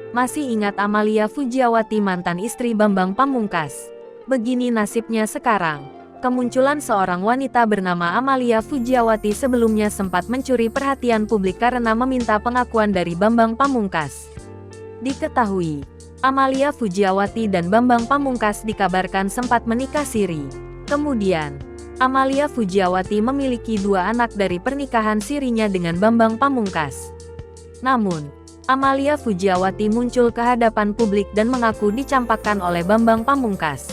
Masih ingat Amalia Fujiawati, mantan istri Bambang Pamungkas? Begini nasibnya sekarang. Kemunculan seorang wanita bernama Amalia Fujiawati sebelumnya sempat mencuri perhatian publik karena meminta pengakuan dari Bambang Pamungkas. Diketahui, Amalia Fujiawati dan Bambang Pamungkas dikabarkan sempat menikah siri. Kemudian, Amalia Fujiawati memiliki 2 anak dari pernikahan sirinya dengan Bambang Pamungkas. Namun, Amalia Fujiawati muncul ke hadapan publik dan mengaku dicampakkan oleh Bambang Pamungkas.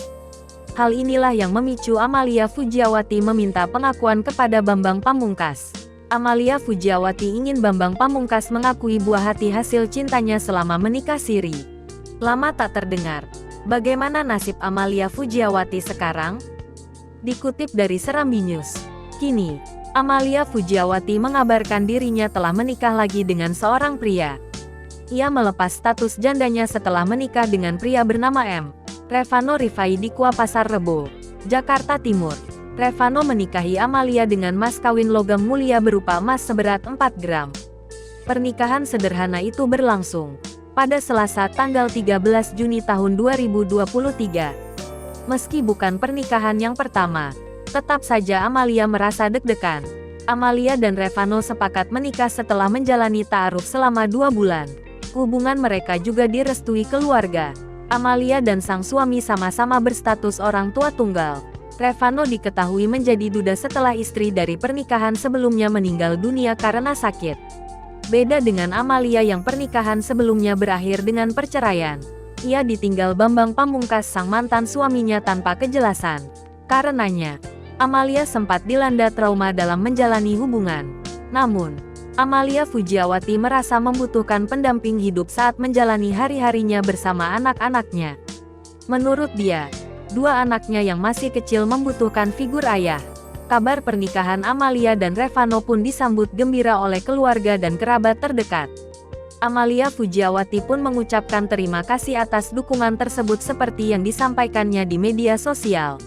Hal inilah yang memicu Amalia Fujiawati meminta pengakuan kepada Bambang Pamungkas. Amalia Fujiawati ingin Bambang Pamungkas mengakui buah hati hasil cintanya selama menikah siri. Lama tak terdengar. Bagaimana nasib Amalia Fujiawati sekarang? Dikutip dari Serambi News, kini, Amalia Fujiawati mengabarkan dirinya telah menikah lagi dengan seorang pria. Ia melepas status jandanya setelah menikah dengan pria bernama M. Revano Rifai di Kua Pasar Rebo, Jakarta Timur. Revano menikahi Amalia dengan mas kawin logam mulia berupa emas seberat 4 gram. Pernikahan sederhana itu berlangsung pada Selasa tanggal 13 Juni tahun 2023. Meski bukan pernikahan yang pertama, tetap saja Amalia merasa deg-degan. Amalia dan Revano sepakat menikah setelah menjalani ta'aruf selama 2 bulan. Hubungan mereka juga direstui keluarga. Amalia dan sang suami sama-sama berstatus orang tua tunggal. Revano diketahui menjadi duda setelah istri dari pernikahan sebelumnya meninggal dunia karena sakit. Beda dengan Amalia yang pernikahan sebelumnya berakhir dengan perceraian. Ia ditinggal Bambang Pamungkas, sang mantan suaminya, tanpa kejelasan. Karenanya, Amalia sempat dilanda trauma dalam menjalani hubungan. Namun, Amalia Fujiawati merasa membutuhkan pendamping hidup saat menjalani hari-harinya bersama anak-anaknya. Menurut dia, 2 anaknya yang masih kecil membutuhkan figur ayah. Kabar pernikahan Amalia dan Revano pun disambut gembira oleh keluarga dan kerabat terdekat. Amalia Fujiawati pun mengucapkan terima kasih atas dukungan tersebut seperti yang disampaikannya di media sosial.